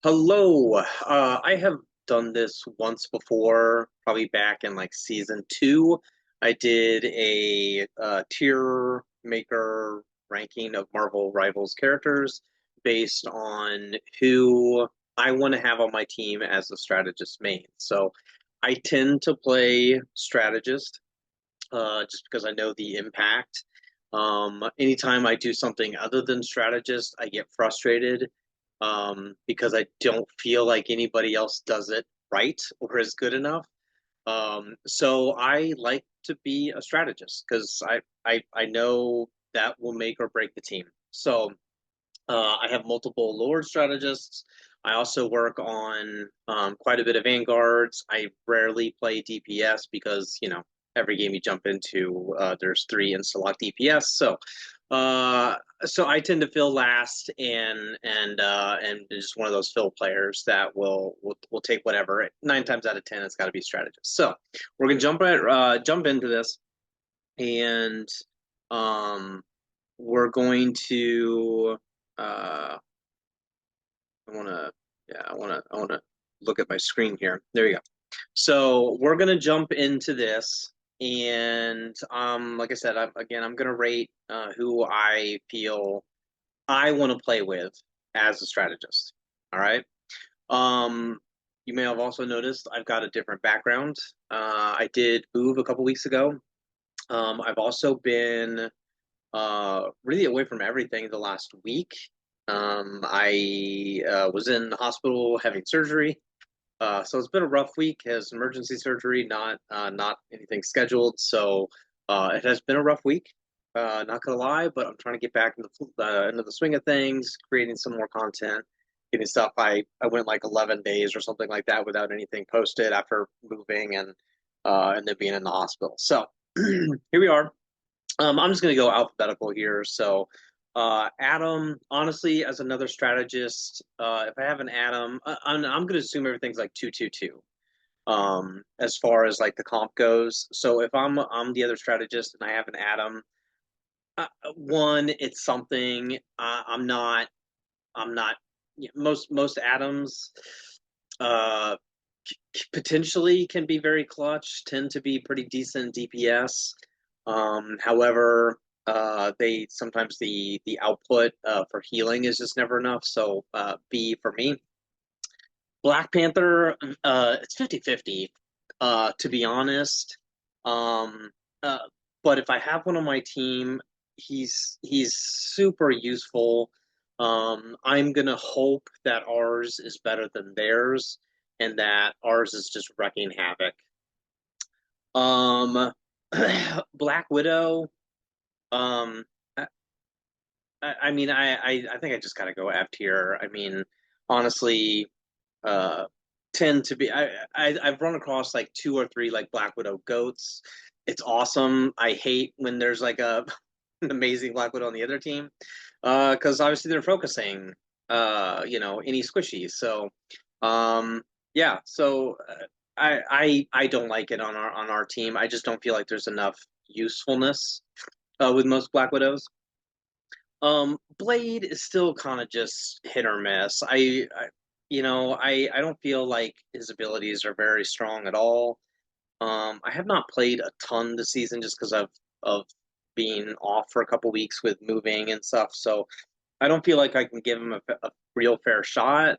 Hello. I have done this once before, probably back in like season two. I did a tier maker ranking of Marvel Rivals characters based on who I want to have on my team as a strategist main. So I tend to play strategist just because I know the impact. Anytime I do something other than strategist, I get frustrated because I don't feel like anybody else does it right or is good enough. So I like to be a strategist because I know that will make or break the team. So I have multiple Lord strategists. I also work on quite a bit of Vanguards. I rarely play DPS because, every game you jump into, there's three insta-lock DPS. So I tend to fill last and just one of those fill players that will take whatever. 9 times out of 10, it's got to be strategist. So we're gonna jump into this, and um, we're going to uh, I want to, yeah, I want to look at my screen here. There you go. So we're gonna jump into this, and like I said, I'm gonna rate who I feel I want to play with as a strategist. All right. Um, you may have also noticed I've got a different background. I did move a couple weeks ago. I've also been really away from everything the last week. I was in the hospital having surgery, so it's been a rough week. Has emergency surgery, not anything scheduled. So it has been a rough week. Not gonna lie, but I'm trying to get back into the swing of things, creating some more content, getting stuff. I went like 11 days or something like that without anything posted after moving and then being in the hospital. So here we are. I'm just going to go alphabetical here. So, Adam, honestly, as another strategist, if I have an Adam, I'm going to assume everything's like 2-2-2. As far as like the comp goes. So if I'm the other strategist and I have an Adam, one, it's something. I'm not. Most Adams, uh, potentially can be very clutch, tend to be pretty decent DPS. However, they sometimes the output for healing is just never enough. So B for me. Black Panther, it's 50-50, to be honest. Um, uh, but if I have one on my team, he's super useful. I'm gonna hope that ours is better than theirs, and that ours is just wrecking havoc. Um, Black Widow. Um, I mean, I think I just gotta go F tier. I mean, honestly, uh, tend to be. I've run across like two or three like Black Widow goats. It's awesome. I hate when there's like an amazing Black Widow on the other team, because obviously they're focusing, any squishies. So, yeah. So I don't like it on our team. I just don't feel like there's enough usefulness with most Black Widows. Blade is still kind of just hit or miss. I don't feel like his abilities are very strong at all. I have not played a ton this season just because of being off for a couple weeks with moving and stuff. So I don't feel like I can give him a real fair shot.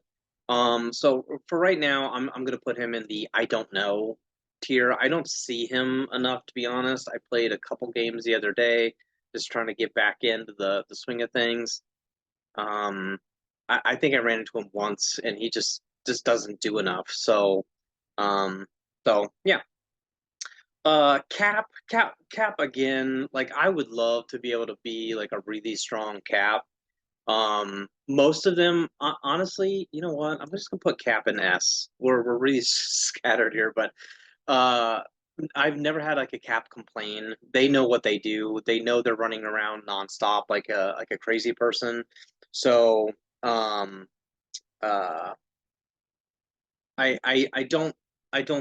So for right now, I'm gonna put him in the I don't know tier. I don't see him enough to be honest. I played a couple games the other day, just trying to get back into the swing of things. Um, I think I ran into him once, and he just doesn't do enough. Um, so yeah. Cap again. Like I would love to be able to be like a really strong Cap. Most of them, honestly, you know what? I'm just gonna put Cap in S. We're really scattered here, but uh, I've never had like a Cap complain. They know what they do. They know they're running around nonstop like a crazy person. So, um, uh, I don't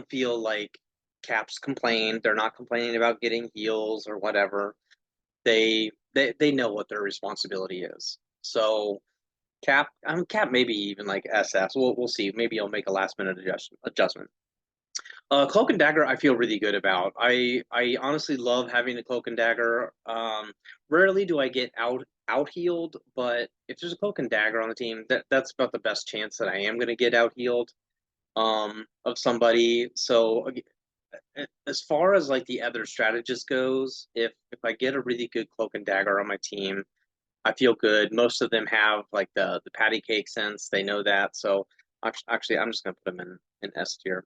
feel like Caps complain. They're not complaining about getting heals or whatever. They know what their responsibility is. So Cap maybe even like SS. We'll see. Maybe I'll make a last minute adjustment. Cloak and Dagger, I feel really good about. I honestly love having a Cloak and Dagger. Rarely do I get out healed, but if there's a Cloak and Dagger on the team, that's about the best chance that I am going to get out healed of somebody. So as far as like the other strategist goes, if I get a really good Cloak and Dagger on my team, I feel good. Most of them have like the patty cake sense. They know that. So actually, I'm just gonna put them in S tier.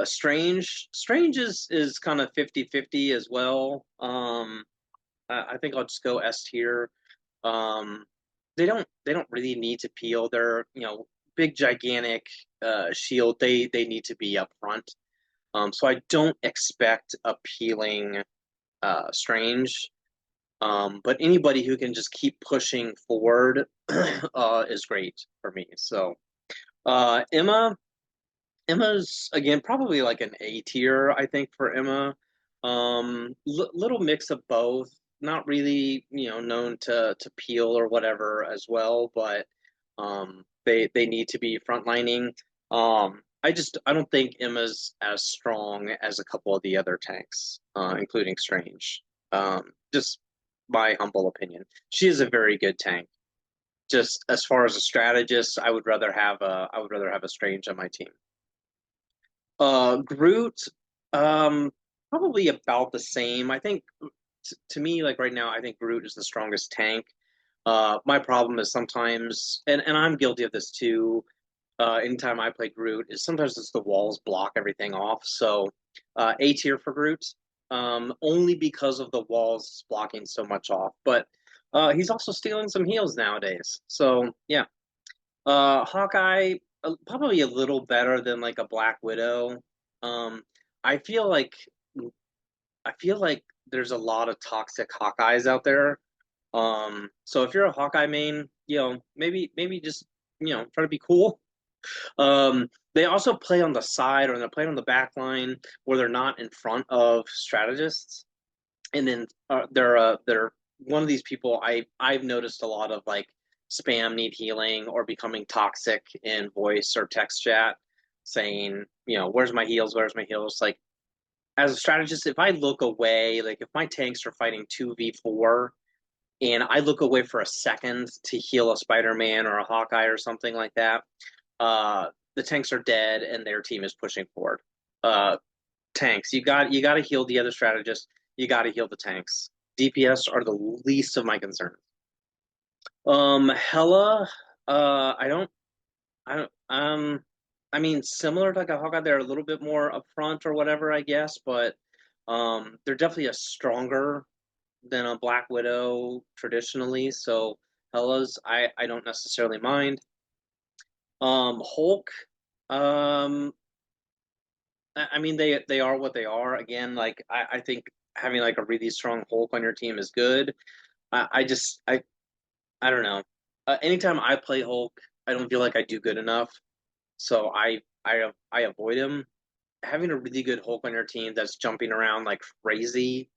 Strange is kind of 50-50 as well. I think I'll just go S tier. Um, they don't really need to peel. They're, big gigantic shield. They need to be up front. So I don't expect a peeling Strange. But anybody who can just keep pushing forward is great for me. So Emma's again probably like an A tier, I think, for Emma. Little mix of both. Not really, known to peel or whatever as well, but they need to be frontlining. I don't think Emma's as strong as a couple of the other tanks, including Strange. Just my humble opinion. She is a very good tank. Just as far as a strategist, I would rather have a Strange on my team. Groot, um, probably about the same. I think to me, like right now, I think Groot is the strongest tank. My problem is sometimes, and I'm guilty of this too. Anytime I play Groot, is sometimes it's the walls block everything off. So, A tier for Groot, only because of the walls blocking so much off. But he's also stealing some heals nowadays. So yeah, Hawkeye probably a little better than like a Black Widow. Um, I feel like I feel like there's a lot of toxic Hawkeyes out there. So if you're a Hawkeye main, maybe just try to be cool. They also play on the side or they're playing on the back line where they're not in front of strategists, and then they're one of these people I've noticed a lot of like spam need healing or becoming toxic in voice or text chat saying, where's my heals? Like as a strategist, if I look away, like if my tanks are fighting 2v4 and I look away for a second to heal a Spider-Man or a Hawkeye or something like that, the tanks are dead and their team is pushing forward. Tanks, you got to heal the other strategist. You got to heal the tanks. DPS are the least of my concerns. Hella, I don't, I mean, similar to like a Hawkeye, they're a little bit more upfront or whatever, I guess, but they're definitely a stronger than a Black Widow traditionally. So Hellas, I don't necessarily mind. Hulk, um, I mean they are what they are. Again, like I think having like a really strong Hulk on your team is good. I just I don't know. Anytime I play Hulk, I don't feel like I do good enough, so I avoid him. Having a really good Hulk on your team that's jumping around like crazy.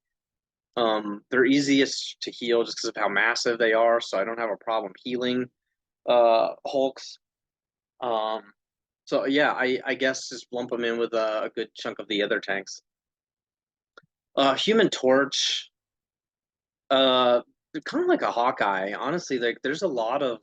They're easiest to heal just because of how massive they are, so I don't have a problem healing Hulks. Um, so yeah, I guess just lump them in with a good chunk of the other tanks. Human Torch, they're kind of like a Hawkeye, honestly. Like there's a lot of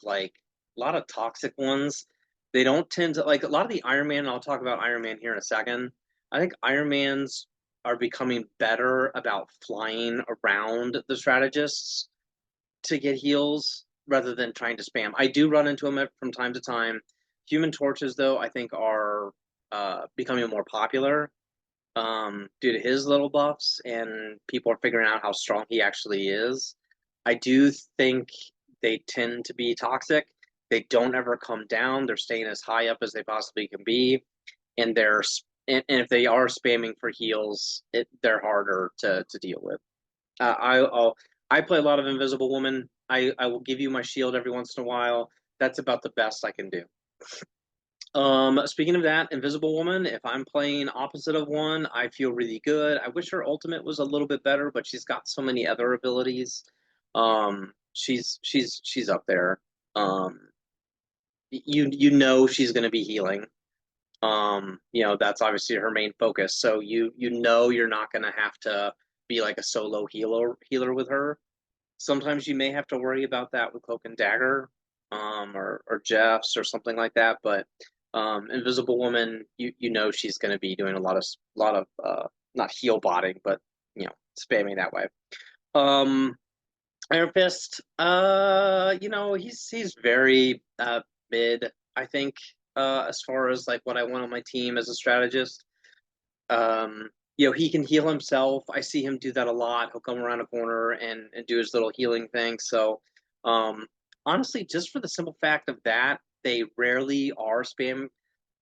toxic ones. They don't tend to like a lot of the Iron Man. And I'll talk about Iron Man here in a second. I think Iron Mans are becoming better about flying around the strategists to get heals rather than trying to spam. I do run into them from time to time. Human Torches, though, I think are becoming more popular due to his little buffs, and people are figuring out how strong he actually is. I do think they tend to be toxic. They don't ever come down. They're staying as high up as they possibly can be, and and if they are spamming for heals, they're harder to deal with. I play a lot of Invisible Woman. I will give you my shield every once in a while. That's about the best I can do. Speaking of that, Invisible Woman, if I'm playing opposite of one, I feel really good. I wish her ultimate was a little bit better, but she's got so many other abilities. She's up there. Um, you know she's going to be healing. That's obviously her main focus. So you know you're not going to have to be like a solo healer with her. Sometimes you may have to worry about that with Cloak and Dagger, or Jeff's or something like that. But Invisible Woman, you know she's going to be doing a lot of not heal botting, but spamming that way. Um, Iron Fist, he's very mid, I think, as far as like what I want on my team as a strategist. Um, he can heal himself. I see him do that a lot. He'll come around a corner and do his little healing thing. So, um, honestly, just for the simple fact of that, they rarely are spam.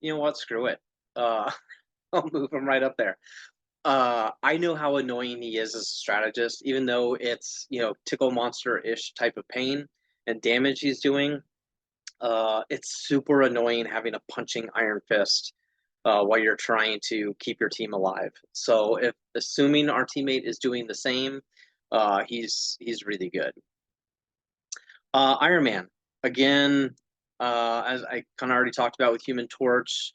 You know what? Screw it. Uh, I'll move him right up there. I know how annoying he is as a strategist, even though it's, tickle monster-ish type of pain and damage he's doing. It's super annoying having a punching Iron Fist while you're trying to keep your team alive. So if assuming our teammate is doing the same, he's really good. Iron Man, again, as I kind of already talked about with Human Torch,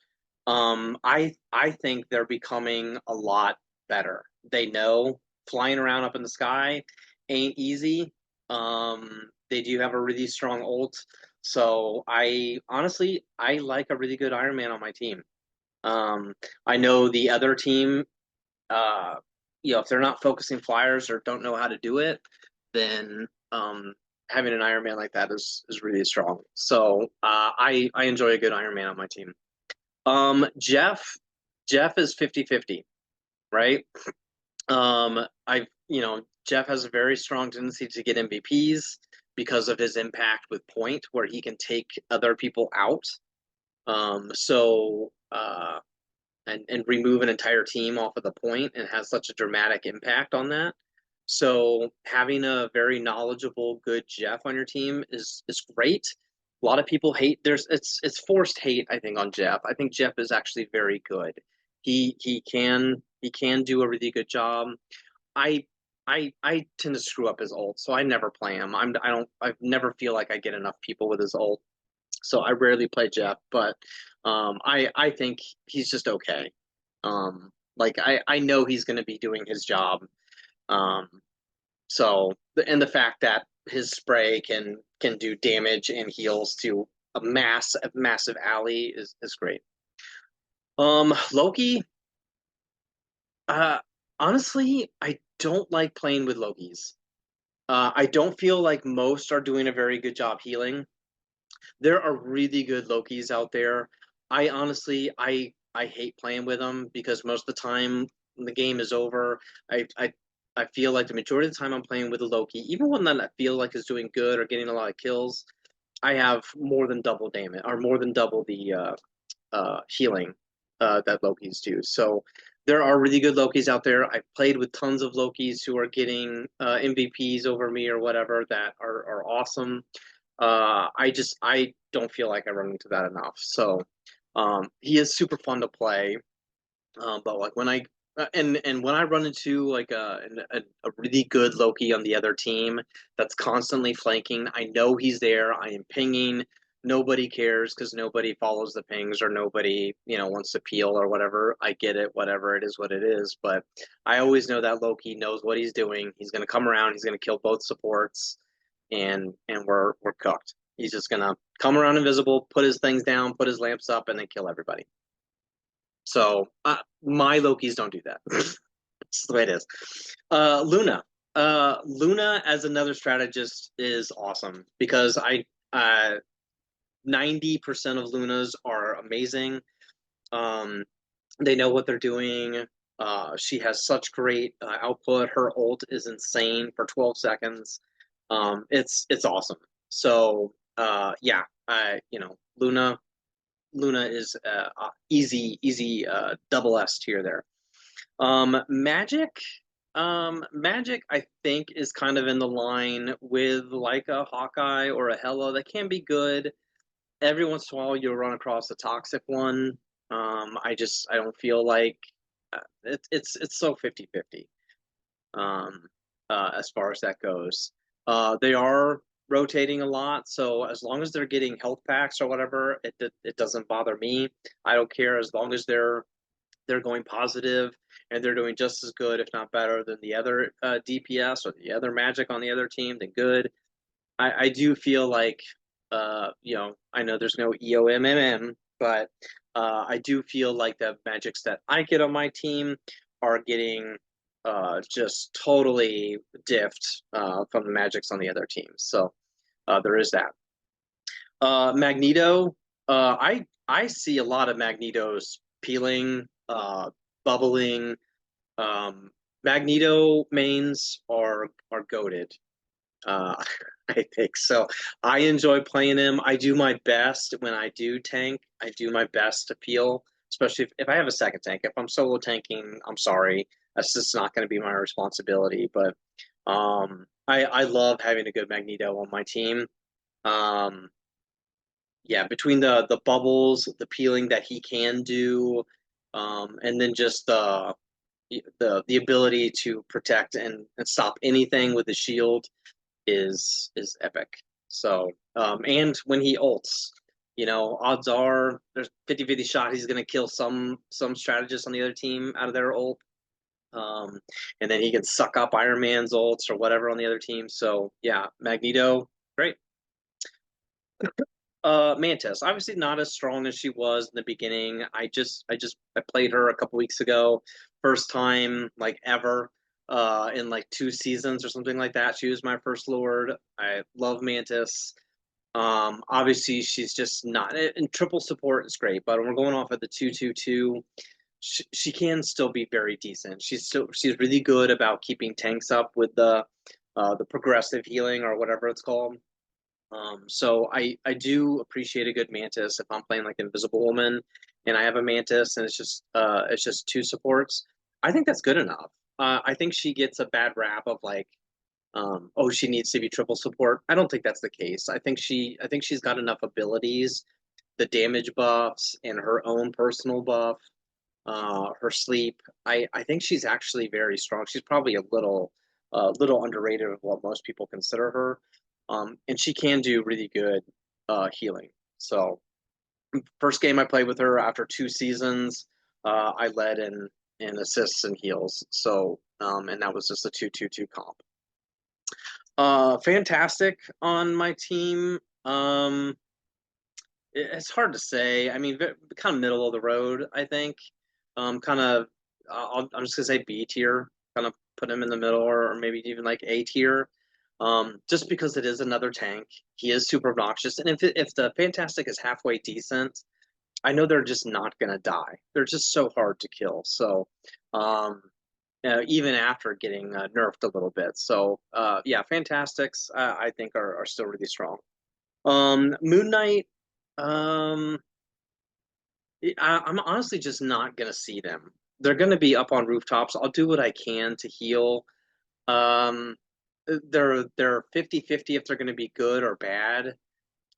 I think they're becoming a lot better. They know flying around up in the sky ain't easy. They do have a really strong ult, so I honestly I like a really good Iron Man on my team. Um, I know the other team, uh, if they're not focusing flyers or don't know how to do it, then having an Iron Man like that is really strong. So I enjoy a good Iron Man on my team. Jeff is 50-50, right? Jeff has a very strong tendency to get MVPs because of his impact with point, where he can take other people out. And remove an entire team off of the point and has such a dramatic impact on that. So having a very knowledgeable, good Jeff on your team is great. A lot of people hate it's forced hate, I think, on Jeff. I think Jeff is actually very good. He can do a really good job. I I tend to screw up his ult, so I never play him. I never feel like I get enough people with his ult, so I rarely play Jeff, but I think he's just okay. Like I know he's going to be doing his job. Um, and the fact that his spray can do damage and heals to a massive alley is great. Loki, uh, honestly, I don't like playing with Lokis. I don't feel like most are doing a very good job healing. There are really good Lokis out there. I honestly, I hate playing with them because most of the time when the game is over, I feel like the majority of the time I'm playing with a Loki, even one that I feel like is doing good or getting a lot of kills, I have more than double damage or more than double the healing that Lokis do. So there are really good Lokis out there. I've played with tons of Lokis who are getting MVPs over me or whatever that are awesome. I don't feel like I run into that enough. So he is super fun to play. But like when I and when I run into like a really good Loki on the other team that's constantly flanking, I know he's there. I am pinging. Nobody cares because nobody follows the pings or nobody wants to peel or whatever. I get it, whatever it is, what it is. But I always know that Loki knows what he's doing. He's gonna come around. He's gonna kill both supports, and we're cooked. He's just gonna come around invisible, put his things down, put his lamps up, and then kill everybody. So my Lokis don't do that. It's the way it is. Luna. Luna as another strategist is awesome because I 90% of Lunas are amazing. Um, they know what they're doing. She has such great output. Her ult is insane for 12 seconds. It's awesome. So yeah, Luna is easy double S tier there. Magic, Magic, I think is kind of in the line with like a Hawkeye or a Hela that can be good. Every once in a while, you'll run across a toxic one. I don't feel like it's so 50-50 as far as that goes. They are rotating a lot. So as long as they're getting health packs or whatever, it doesn't bother me. I don't care as long as they're going positive and they're doing just as good, if not better, than the other DPS or the other Magic on the other team. Then good. I do feel like I know there's no EOMMM, but I do feel like the Magics that I get on my team are getting just totally diffed from the Magics on the other teams. So there is that. Magneto, I see a lot of Magnetos peeling, bubbling. Um, Magneto mains are goated. Uh, I think so. I enjoy playing him. I do my best when I do tank. I do my best to peel, especially if I have a second tank. If I'm solo tanking, I'm sorry. That's just not going to be my responsibility. But I love having a good Magneto on my team. Um, yeah, between the bubbles, the peeling that he can do, and then just the ability to protect and stop anything with the shield is epic. So, and when he ults, odds are there's 50-50 shot he's gonna kill some strategist on the other team out of their ult. Um, and then he can suck up Iron Man's ults or whatever on the other team. So yeah, Magneto, great. Mantis, obviously not as strong as she was in the beginning. I played her a couple weeks ago, first time like ever, in like 2 seasons or something like that. She was my first Lord. I love Mantis. Obviously she's just not in triple support is great, but when we're going off at the 2-2-2, she can still be very decent. She's really good about keeping tanks up with the progressive healing or whatever it's called. So I do appreciate a good Mantis if I'm playing like Invisible Woman and I have a Mantis and it's just two supports. I think that's good enough. I think she gets a bad rap of like, oh, she needs to be triple support. I don't think that's the case. I think she's got enough abilities, the damage buffs and her own personal buff, her sleep. I think she's actually very strong. She's probably a little underrated of what most people consider her. And she can do really good healing. So first game I played with her after 2 seasons, I led in assists and heals. So and that was just a 2-2-2 comp. Fantastic on my team. It's hard to say. I mean, kind of middle of the road, I think. Kind of, I'm just gonna say B tier. Kind of put him in the middle, or maybe even like A tier. Just because it is another tank. He is super obnoxious, and if the Fantastic is halfway decent, I know they're just not gonna die. They're just so hard to kill. So, um, even after getting nerfed a little bit. So, yeah, Fantastics I think are still really strong. Moon Knight. Um, I'm honestly just not gonna see them. They're gonna be up on rooftops. I'll do what I can to heal. Um, they're 50-50 if they're gonna be good or bad.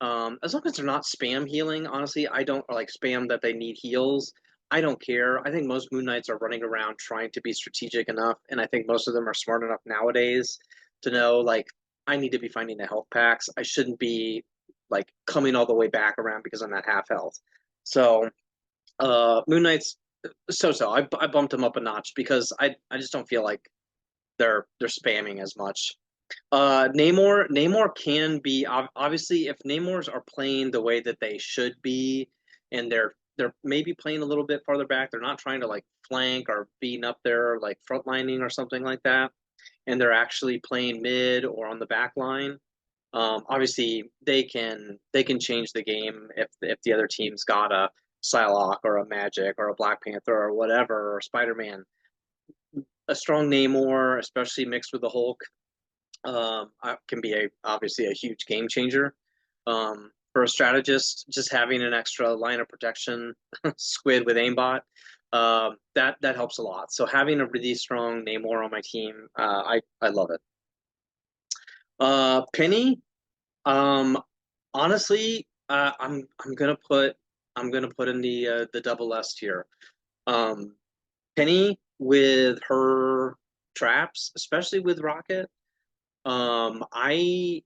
As long as they're not spam healing, honestly, I don't like spam that they need heals. I don't care. I think most Moon Knights are running around trying to be strategic enough, and I think most of them are smart enough nowadays to know like I need to be finding the health packs. I shouldn't be like coming all the way back around because I'm at half health. So Moon Knight's so. I bumped him up a notch because I just don't feel like they're spamming as much. Namor can be obviously if Namors are playing the way that they should be, and they're maybe playing a little bit farther back. They're not trying to like flank or being up there like frontlining or something like that, and they're actually playing mid or on the back line. Obviously, they can change the game if the other team's got a Psylocke or a Magic or a Black Panther or whatever or Spider Man. A strong Namor, especially mixed with the Hulk, can be obviously a huge game changer. For a strategist, just having an extra line of protection, squid with aimbot, that helps a lot. So having a really strong Namor on my team, I love it. Penny, um, honestly, I'm gonna put in the double S tier. Um, Penny with her traps, especially with Rocket. I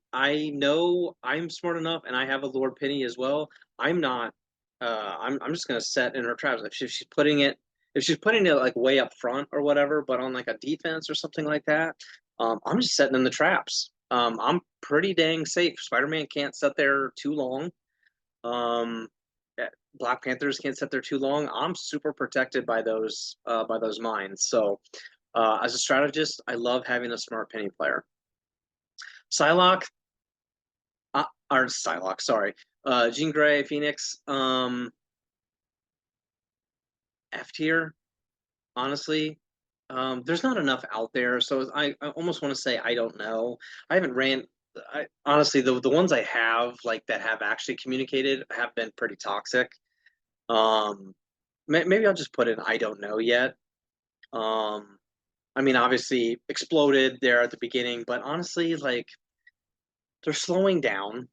know I'm smart enough, and I have a Lord Penny as well. I'm not. I'm just gonna set in her traps. If she's putting it like way up front or whatever, but on like a defense or something like that, I'm just setting in the traps. I'm pretty dang safe. Spider-Man can't sit there too long. Um, Black Panthers can't sit there too long. I'm super protected by those mines. So, as a strategist, I love having a smart penny player. Psylocke, or Psylocke, sorry. Jean Grey, Phoenix, F tier, honestly. There's not enough out there, so I almost want to say I don't know. I haven't ran. Honestly, the ones I have like that have actually communicated have been pretty toxic. Um, maybe I'll just put in I don't know yet. Um, I mean, obviously exploded there at the beginning, but honestly, like they're slowing down.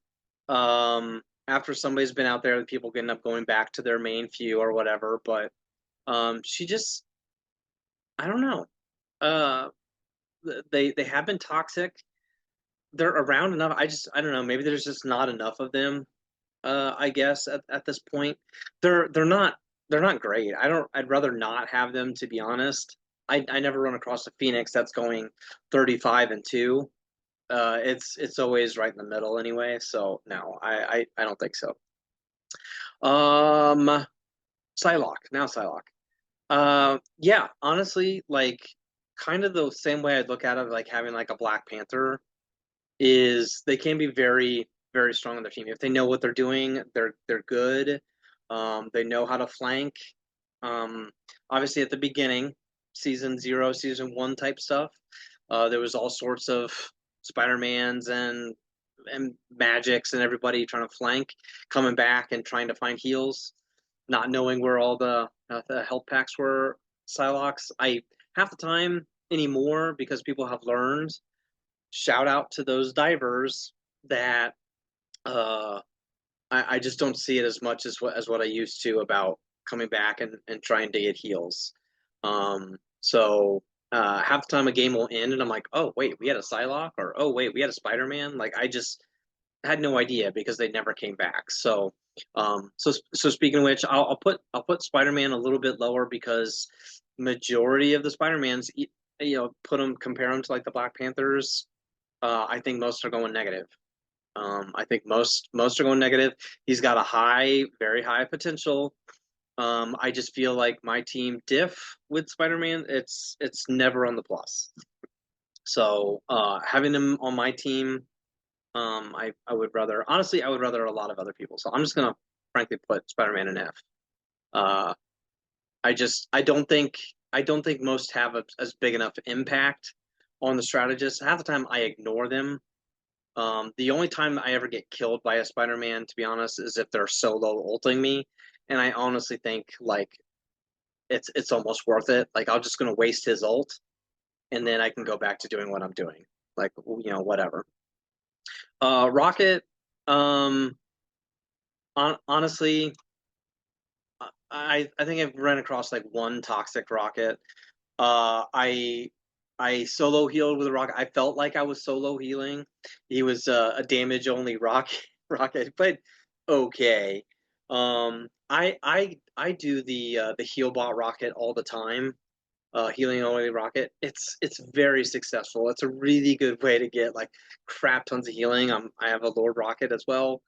After somebody's been out there, people end up going back to their main few or whatever. But she just, I don't know. Uh, they have been toxic. They're around enough. I don't know. Maybe there's just not enough of them. I guess at this point, they're not they're not great. I'd rather not have them, to be honest. I never run across a Phoenix that's going 35-2. It's always right in the middle anyway. So no, I don't think so. Um, Psylocke, now Psylocke. Yeah, honestly, like kind of the same way I'd look at it, like having like a Black Panther is they can be very, very strong on their team. If they know what they're doing, they're good. They know how to flank. Um, Obviously at the beginning, season zero, season one type stuff, there was all sorts of Spider-Mans and Magics and everybody trying to flank, coming back and trying to find heals, not knowing where all the health packs were. Psylocks, I half the time anymore because people have learned. Shout out to those divers that uh, I just don't see it as much as what I used to about coming back and trying to get heals. So half the time a game will end and I'm like, oh wait, we had a Psylocke, or oh wait, we had a Spider-Man. Like I just had no idea because they never came back. So speaking of which, I'll put Spider-Man a little bit lower because majority of the Spider-Mans, put them compare them to like the Black Panthers. I think most are going negative. I think most are going negative. He's got a very high potential. I just feel like my team diff with Spider-Man, it's never on the plus. So having him on my team, I would rather honestly I would rather a lot of other people. So I'm just gonna frankly put Spider-Man in F. Uh, I don't think most have as big enough impact on the strategist. Half the time I ignore them. The only time I ever get killed by a Spider-Man, to be honest, is if they're solo ulting me, and I honestly think like it's almost worth it. Like I'm just gonna waste his ult, and then I can go back to doing what I'm doing. Like whatever. Rocket. Um, Honestly, I think I've run across like one toxic Rocket. Uh, I I solo healed with a rocket. I felt like I was solo healing. He was a damage only rocket rocket, but okay. I do the heal bot rocket all the time. Healing only rocket. It's very successful. It's a really good way to get like crap tons of healing. I have a Lord rocket as well.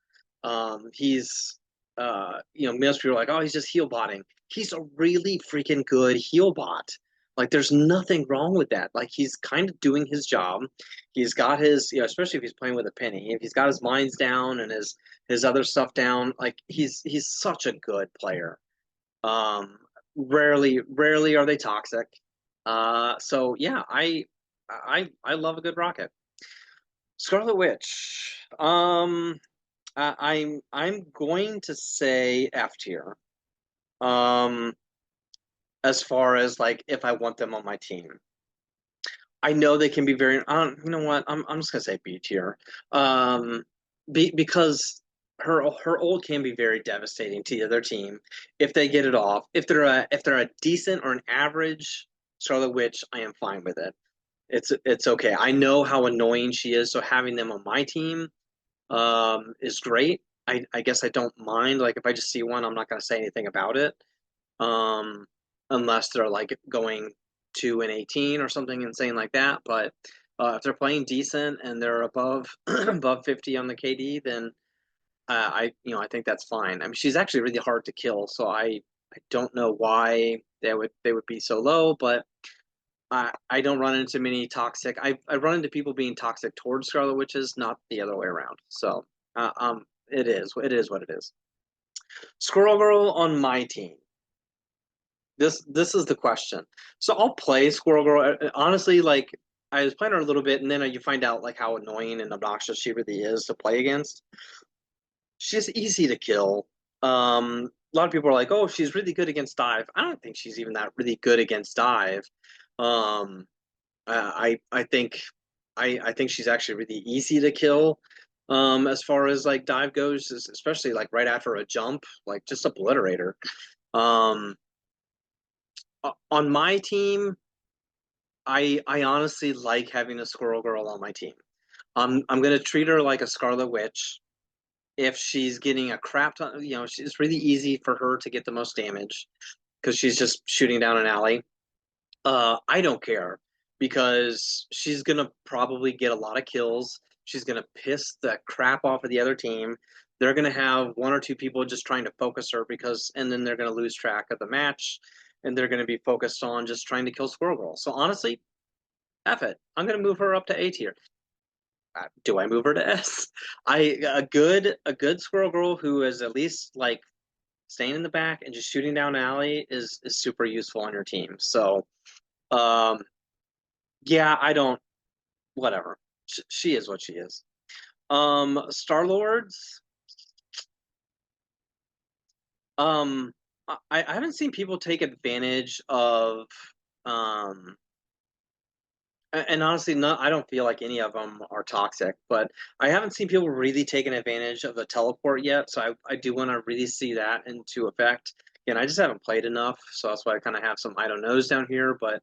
He's most people are like, oh, he's just heal botting. He's a really freaking good heal bot. Like, there's nothing wrong with that. Like, he's kind of doing his job. He's got his, especially if he's playing with a penny, if he's got his mines down and his other stuff down, like he's such a good player. Um, rarely are they toxic. So yeah, I love a good rocket. Scarlet Witch. I'm going to say F tier. Um, as far as like if I want them on my team. I know they can be very. You know what? I'm just gonna say B tier. Um, because her ult can be very devastating to the other team if they get it off. If they're a decent or an average Scarlet Witch, I am fine with it. It's okay. I know how annoying she is, so having them on my team is great. I guess I don't mind. Like if I just see one, I'm not gonna say anything about it. Um, unless they're like going 2-18 or something insane like that. But if they're playing decent and they're above above 50 on the KD, then I think that's fine. I mean, she's actually really hard to kill, so I don't know why they would be so low, but I don't run into many toxic. I run into people being toxic towards Scarlet Witches, not the other way around. So it is what it is. Squirrel Girl on my team. This is the question. So I'll play Squirrel Girl. Honestly, like I was playing her a little bit, and then you find out like how annoying and obnoxious she really is to play against. She's easy to kill. A lot of people are like, "Oh, she's really good against dive." I don't think she's even that really good against dive. Um, I think I think she's actually really easy to kill. As far as like dive goes, especially like right after a jump, like just obliterate her. Um, on my team, I honestly like having a Squirrel Girl on my team. I'm gonna treat her like a Scarlet Witch. If she's getting a crap ton, it's really easy for her to get the most damage because she's just shooting down an alley. I don't care because she's gonna probably get a lot of kills. She's gonna piss the crap off of the other team. They're gonna have one or two people just trying to focus her and then they're gonna lose track of the match, and they're gonna be focused on just trying to kill Squirrel Girl. So honestly, F it. I'm gonna move her up to A tier. Do I move her to S? A good Squirrel Girl who is at least like staying in the back and just shooting down alley is super useful on your team. So um, yeah, I don't. Whatever. She is what she is. Star Lords. Um, I haven't seen people take advantage of um and honestly, not I don't feel like any of them are toxic, but I haven't seen people really taking advantage of the teleport yet. So I do want to really see that into effect. And I just haven't played enough, so that's why I kind of have some I don't knows down here. But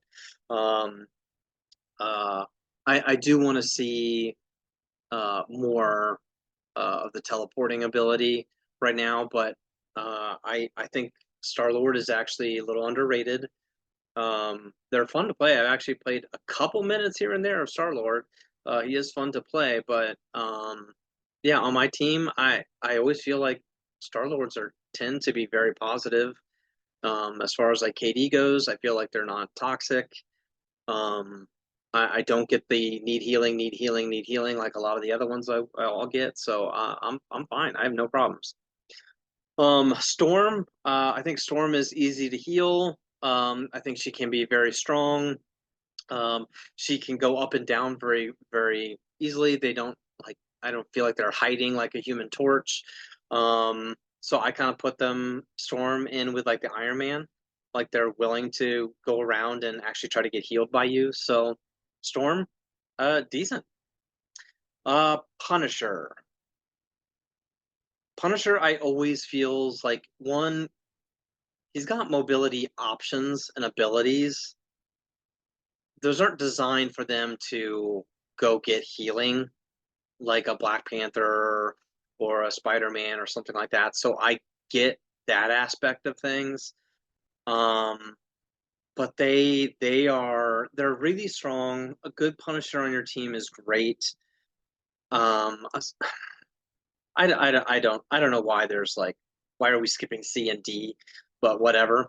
um, uh, I do want to see more of the teleporting ability right now. But I think Star Lord is actually a little underrated. They're fun to play. I've actually played a couple minutes here and there of Star Lord. He is fun to play, but yeah, on my team, I always feel like Star Lords are tend to be very positive. As far as like KD goes, I feel like they're not toxic. Um, I don't get the need healing, need healing, need healing like a lot of the other ones I'll get. So I'm fine. I have no problems. Storm, I think Storm is easy to heal. I think she can be very strong. Um, she can go up and down very, very easily. They don't like, I don't feel like they're hiding like a human torch. So I kind of put them Storm in with like the Iron Man, like they're willing to go around and actually try to get healed by you. So Storm, decent. Punisher. Punisher, I always feels like one, he's got mobility options and abilities. Those aren't designed for them to go get healing like a Black Panther or a Spider-Man or something like that. So I get that aspect of things. Um, but they're really strong. A good Punisher on your team is great. Um, I don't know why there's like why are we skipping C and D, but whatever.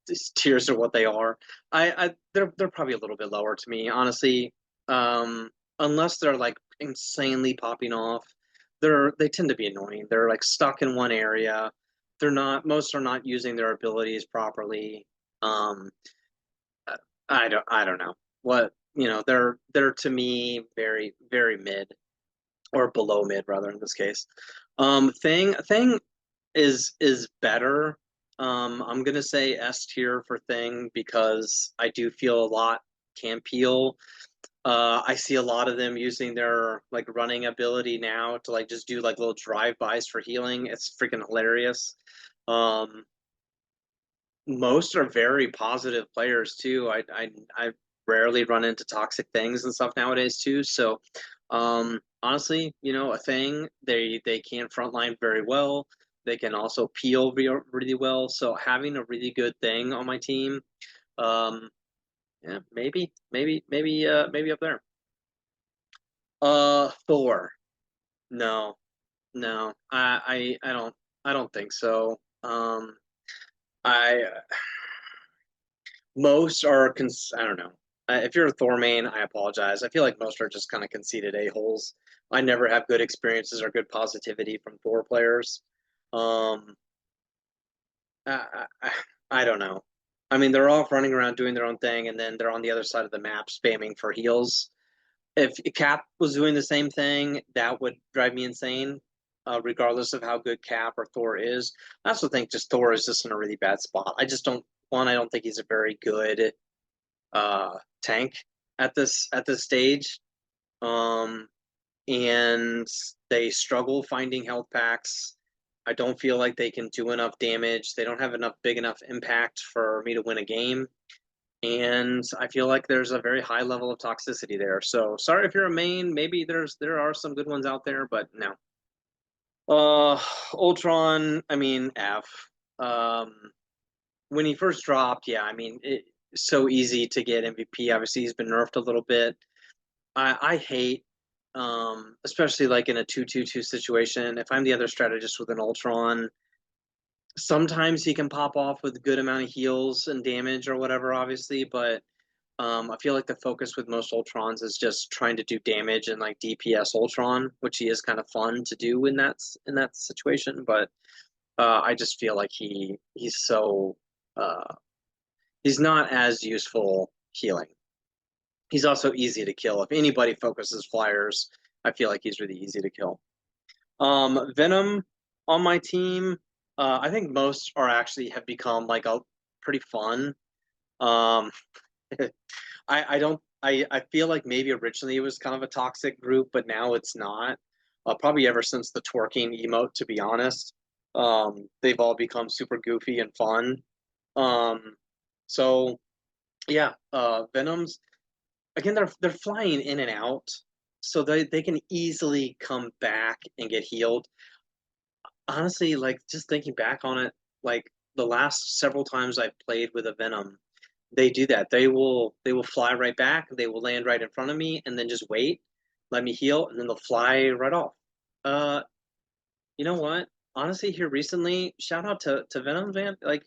These tiers are what they are. They're probably a little bit lower to me, honestly. Unless they're like insanely popping off, they tend to be annoying. They're like stuck in one area. Most are not using their abilities properly. Um, I don't know what they're to me very very mid or below mid rather in this case. Thing is better. I'm gonna say S tier for Thing because I do feel a lot can peel. I see a lot of them using their like running ability now to like just do like little drive-bys for healing. It's freaking hilarious. Um, most are very positive players too. I've rarely run into toxic things and stuff nowadays too. So honestly, a thing they can frontline very well. They can also peel really well. So having a really good thing on my team, um, yeah, maybe up there. Thor. No, no, I don't think so. I Most are I don't know. If you're a Thor main, I apologize. I feel like most are just kind of conceited a-holes. I never have good experiences or good positivity from Thor players. Um, I don't know. I mean, they're all running around doing their own thing, and then they're on the other side of the map spamming for heals. If Cap was doing the same thing, that would drive me insane, regardless of how good Cap or Thor is. I also think just Thor is just in a really bad spot. I don't think he's a very good tank at this stage. Um, and they struggle finding health packs. I don't feel like they can do enough damage. They don't have enough big enough impact for me to win a game. And I feel like there's a very high level of toxicity there. So sorry if you're a main, maybe there are some good ones out there, but no. Ultron, I mean F. Um, when he first dropped, yeah, I mean it's so easy to get MVP. Obviously, he's been nerfed a little bit. I hate, especially like in a 2-2-2 situation. If I'm the other strategist with an Ultron, sometimes he can pop off with a good amount of heals and damage or whatever, obviously, but I feel like the focus with most Ultrons is just trying to do damage and like DPS Ultron, which he is kind of fun to do in that situation. But I just feel like uh, he's not as useful healing. He's also easy to kill. If anybody focuses flyers, I feel like he's really easy to kill. Venom on my team, I think most are actually have become like a pretty fun. Um, I don't I feel like maybe originally it was kind of a toxic group, but now it's not. Probably ever since the twerking emote, to be honest. They've all become super goofy and fun. Um, so yeah, Venom's again they're flying in and out, so they can easily come back and get healed. Honestly, like just thinking back on it, like the last several times I've played with a Venom, they do that. They will fly right back. They will land right in front of me and then just wait, let me heal, and then they'll fly right off. Uh, you know what? Honestly, here recently, shout out to Venom Van, like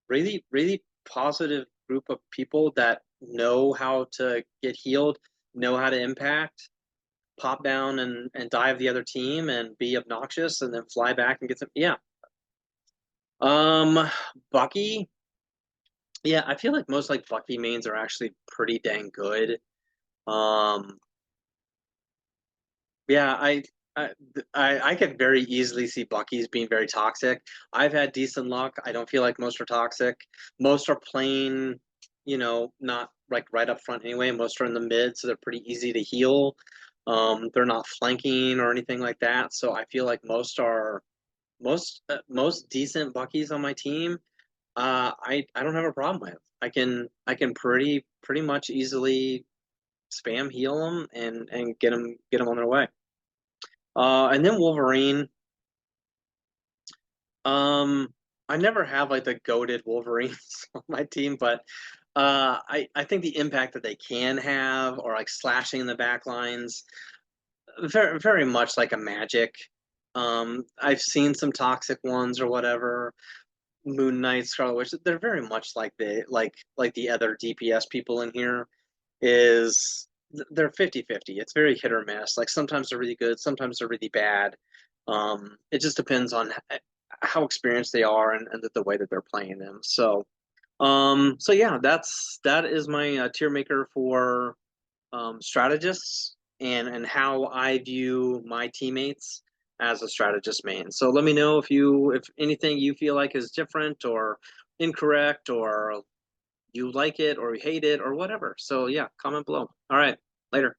really, really positive group of people that know how to get healed, know how to impact, pop down and dive the other team and be obnoxious and then fly back and get some. Yeah. Um, Bucky. Yeah, I feel like most like Bucky mains are actually pretty dang good. Um, yeah, I I could very easily see Bucky's being very toxic. I've had decent luck. I don't feel like most are toxic. Most are playing, not like right up front anyway. Most are in the mid, so they're pretty easy to heal. They're not flanking or anything like that. So I feel like most decent Buckies on my team. I don't have a problem with. I can pretty much easily spam heal them and get them on their way. And then Wolverine. Um, I never have like the goated Wolverines on my team, but I think the impact that they can have, or like slashing in the back lines, very very much like a magic. I've seen some toxic ones or whatever. Moon Knight, Scarlet Witch, they're very much like the other DPS people in here. Is they're 50-50. It's very hit or miss. Like sometimes they're really good, sometimes they're really bad. It just depends on how experienced they are and the way that they're playing them. So yeah, that is my tier maker for strategists and how I view my teammates as a strategist main. So let me know if anything you feel like is different or incorrect or you like it or you hate it or whatever. So yeah, comment below. All right, later.